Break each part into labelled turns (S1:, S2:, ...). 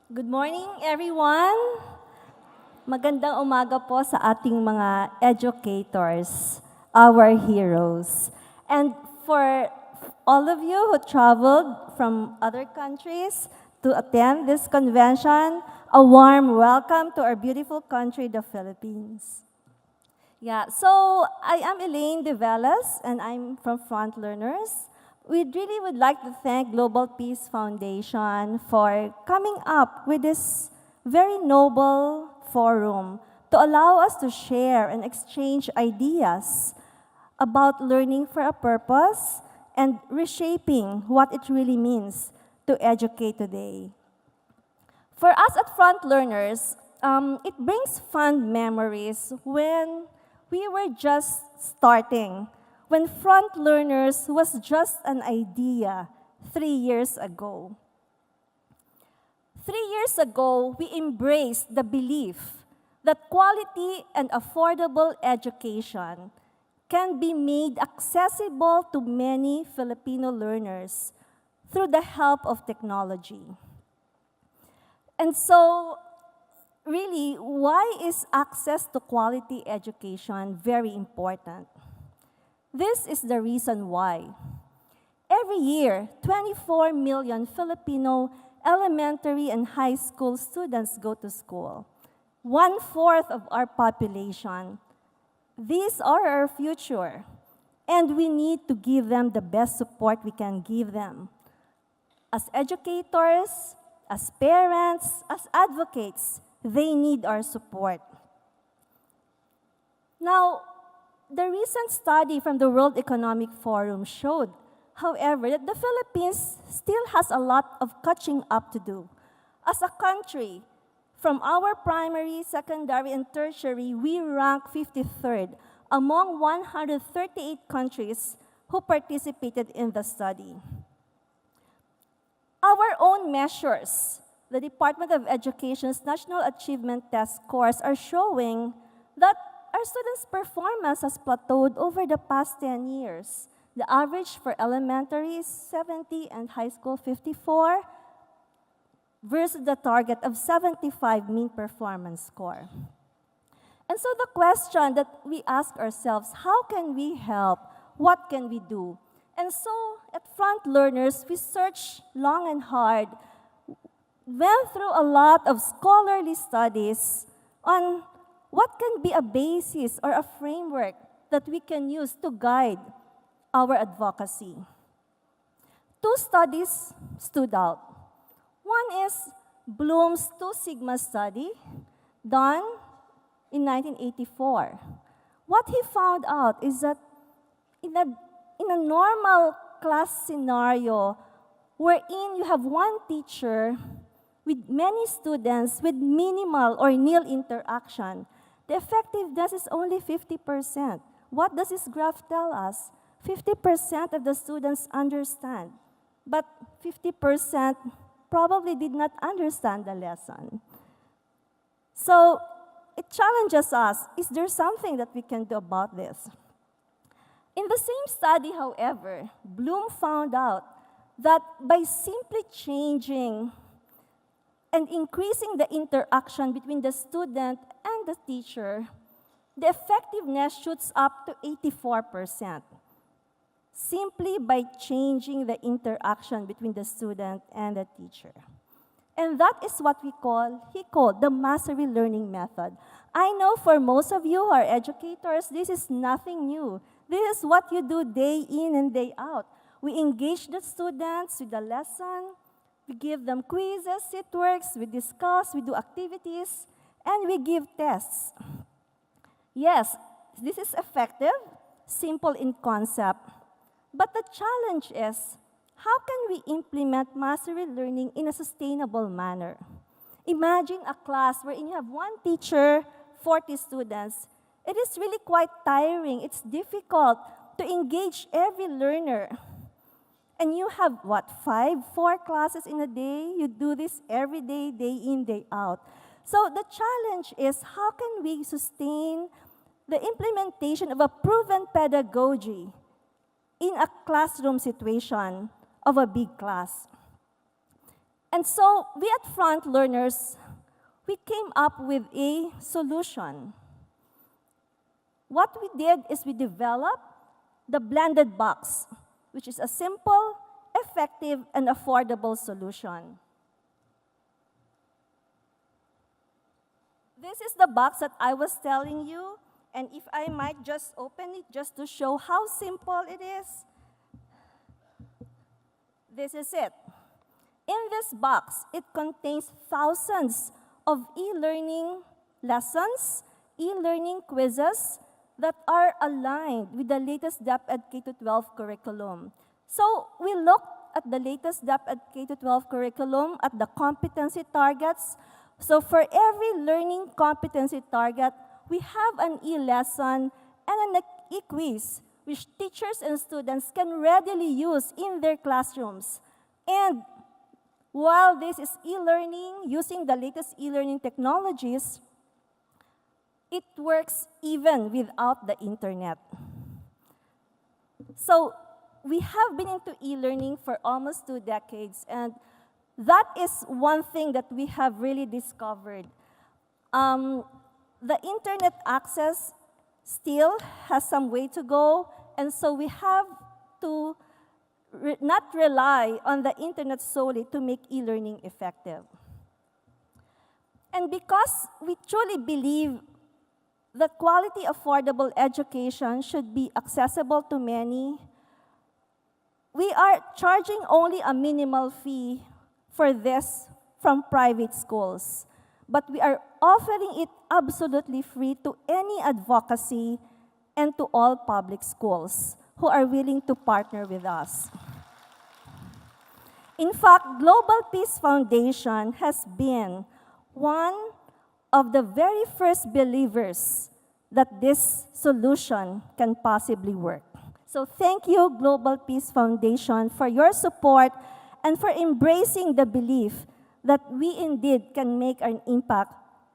S1: Good morning, everyone. Magandang umaga po sa ating mga educators, our heroes. And for all of you who traveled from other countries to attend this convention, a warm welcome to our beautiful country, the Philippines. Yeah, so I am Elaine de Velez, and I'm from Front Learners. We really would like to thank Global Peace Foundation for coming up with this very noble forum to allow us to share and exchange ideas about learning for a purpose and reshaping what it really means to educate today. For us at Front Learners, it brings fond memories when we were just starting, when Front Learners was just an idea 3 years ago. 3 years ago, we embraced the belief that quality and affordable education can be made accessible to many Filipino learners through the help of technology. And so, really, why is access to quality education very important? This is the reason why. Every year, 24 million Filipino elementary and high school students go to school. 1/4 of our population. These are our future, and we need to give them the best support we can give them. As educators, as parents, as advocates, they need our support. Now, the recent study from the World Economic Forum showed, however, that the Philippines still has a lot of catching up to do. As a country, from our primary, secondary, and tertiary, we rank 53rd among 138 countries who participated in the study. Our own measures, the Department of Education's National Achievement Test scores, are showing that our students' performance has plateaued over the past 10 years. The average for elementary is 70 and high school 54 versus the target of 75 mean performance score. And so the question that we ask ourselves, how can we help? What can we do? And so at Front Learners, we searched long and hard, went through a lot of scholarly studies on what can be a basis or a framework that we can use to guide our advocacy. Two studies stood out. One is Bloom's Two Sigma study, done in 1984. What he found out is that in a normal class scenario wherein you have one teacher with many students with minimal or nil interaction, the effectiveness is only 50%. What does this graph tell us? 50% of the students understand, but 50% probably did not understand the lesson. So it challenges us, is there something that we can do about this? In the same study, however, Bloom found out that by simply changing and increasing the interaction between the student and the teacher, the effectiveness shoots up to 84%, simply by changing the interaction between the student and the teacher. And that is what he called the mastery learning method. I know for most of you who are educators, this is nothing new. This is what you do day in and day out. We engage the students with the lesson, we give them quizzes, sit-works, we discuss, we do activities, and we give tests. Yes, this is effective, simple in concept. But the challenge is, how can we implement mastery learning in a sustainable manner? Imagine a class wherein you have one teacher, 40 students. It is really quite tiring. It's difficult to engage every learner. And you have, what, 4 classes in a day? You do this every day, day in, day out. So the challenge is, how can we sustain the implementation of a proven pedagogy in a classroom situation of a big class? And so we at Front Learners, we came up with a solution. What we did is we developed the blended box, which is a simple, effective, and affordable solution. This is the box that I was telling you, and if I might just open it just to show how simple it is. This is it. In this box, it contains thousands of e-learning lessons, e-learning quizzes that are aligned with the latest DepEd K-12 curriculum. So we looked at the latest DepEd K-12 curriculum, at the competency targets. So for every learning competency target, we have an e-lesson and an e-quiz, which teachers and students can readily use in their classrooms. And while this is e-learning, using the latest e-learning technologies, it works even without the internet. So we have been into e-learning for almost 2 decades, and that is one thing that we have really discovered. The internet access still has some way to go, and so we have to not rely on the internet solely to make e-learning effective. And because we truly believe that quality, affordable education should be accessible to many, we are charging only a minimal fee for this from private schools. But we are offering it absolutely free to any advocacy and to all public schools who are willing to partner with us. In fact, Global Peace Foundation has been one of the very first believers that this solution can possibly work. So thank you, Global Peace Foundation, for your support and for embracing the belief that we indeed can make an impact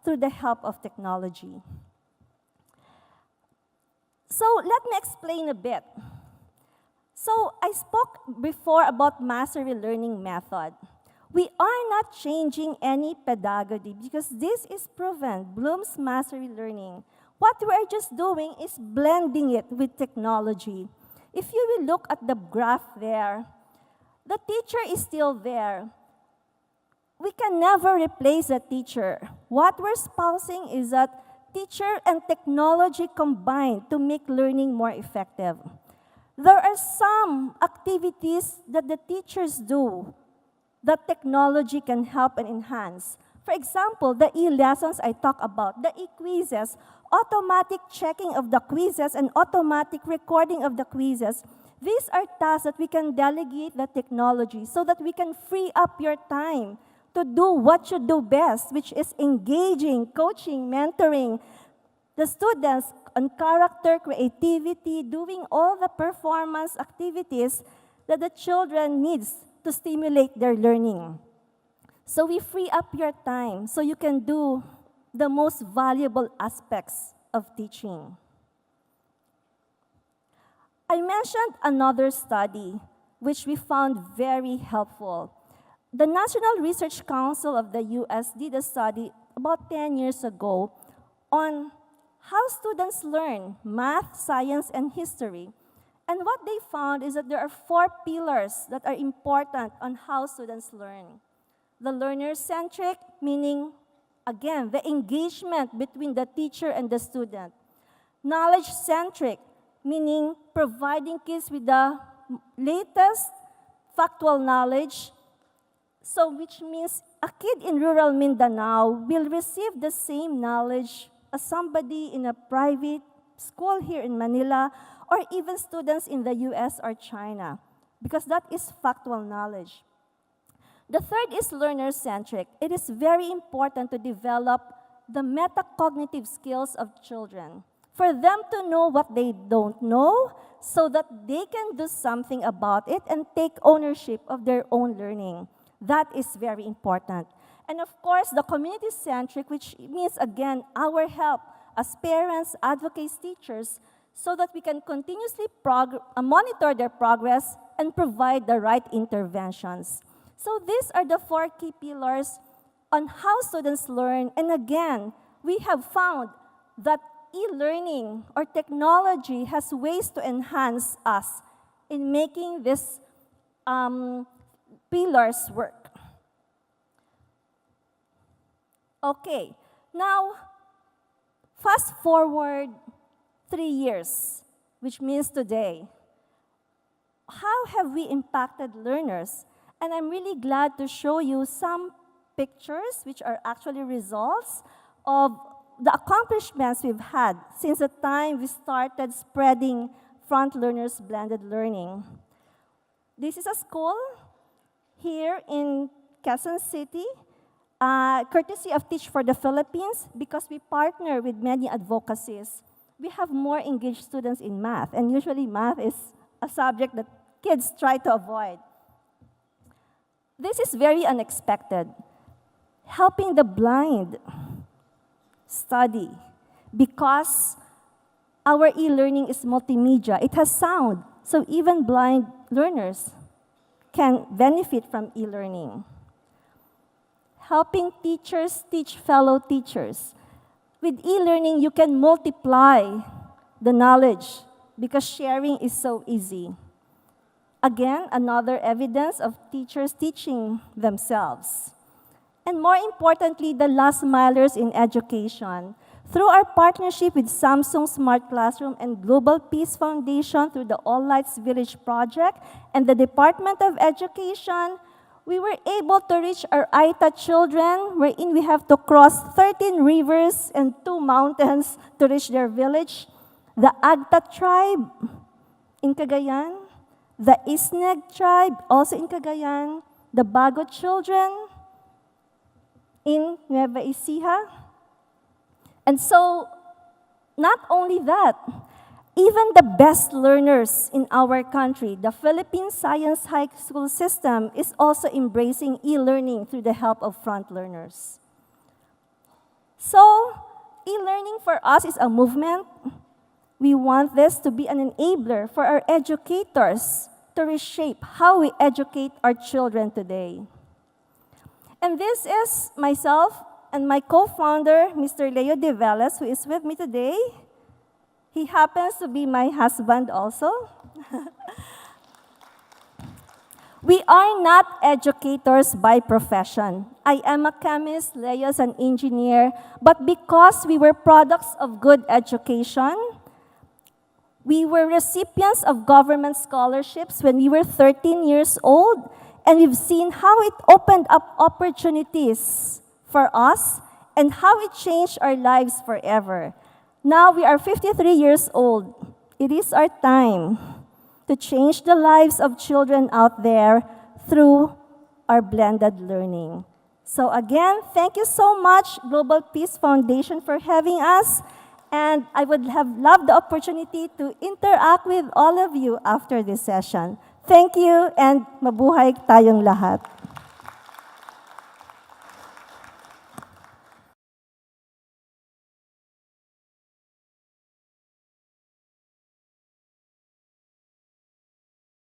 S1: through the help of technology. So let me explain a bit. So I spoke before about mastery learning method. We are not changing any pedagogy because this is proven, Bloom's mastery learning. What we are just doing is blending it with technology. If you will look at the graph there, the teacher is still there. We can never replace a teacher. What we're espousing is that teacher and technology combine to make learning more effective. There are some activities that the teachers do that technology can help and enhance. For example, the e-lessons I talk about, the e-quizzes, automatic checking of the quizzes and automatic recording of the quizzes. These are tasks that we can delegate the technology so that we can free up your time to do what you do best, which is engaging, coaching, mentoring the students on character, creativity, doing all the performance activities that the children needs to stimulate their learning. So we free up your time so you can do the most valuable aspects of teaching. I mentioned another study which we found very helpful. The National Research Council of the US did a study about 10 years ago on how students learn math, science, and history. And what they found is that there are 4 pillars that are important on how students learn. The learner-centric, meaning, again, the engagement between the teacher and the student. Knowledge-centric, meaning providing kids with the latest factual knowledge. So which means a kid in rural Mindanao will receive the same knowledge as somebody in a private school here in Manila, or even students in the US or China, because that is factual knowledge. The third is learner-centric. It is very important to develop the metacognitive skills of children, for them to know what they don't know so that they can do something about it and take ownership of their own learning. That is very important. And of course, the community-centric, which means, again, our help as parents, advocates, teachers, so that we can continuously monitor their progress and provide the right interventions. So these are the 4 key pillars on how students learn. And again, we have found that e-learning or technology has ways to enhance us in making these pillars work. Okay, now fast forward 3 years, which means today. How have we impacted learners? And I'm really glad to show you some pictures, which are actually results of the accomplishments we've had since the time we started spreading front learners blended learning. This is a school here in Quezon City, courtesy of Teach for the Philippines, because we partner with many advocacies. We have more engaged students in math, and usually math is a subject that kids try to avoid. This is very unexpected. Helping the blind study, because our e-learning is multimedia. It has sound, so even blind learners can benefit from e-learning. Helping teachers teach fellow teachers. With e-learning, you can multiply the knowledge because sharing is so easy. Again, another evidence of teachers teaching themselves. And more importantly, the last milers in education. Through our partnership with Samsung Smart Classroom and Global Peace Foundation through the All Lights Village project and the Department of Education, we were able to reach our Aita children, wherein we have to cross 13 rivers and 2 mountains to reach their village. The Agta tribe in Cagayan, the Isneg tribe, also in Cagayan, the Bago children in Nueva Ecija. And so, not only that, even the best learners in our country, the Philippine Science High School system, is also embracing e-learning through the help of front learners. So, e-learning for us is a movement. We want this to be an enabler for our educators to reshape how we educate our children today. And this is myself and my co-founder, Mr. Leo de Velez, who is with me today. He happens to be my husband also. We are not educators by profession. I am a chemist, Leo is an engineer, but because we were products of good education, we were recipients of government scholarships when we were 13 years old, and we've seen how it opened up opportunities for us and how it changed our lives forever. Now we are 53 years old. It is our time to change the lives of children out there through our blended learning. So again, thank you so much, Global Peace Foundation, for having us. And I would have loved the opportunity to interact with all of you after this session. Thank you, and mabuhay tayong lahat.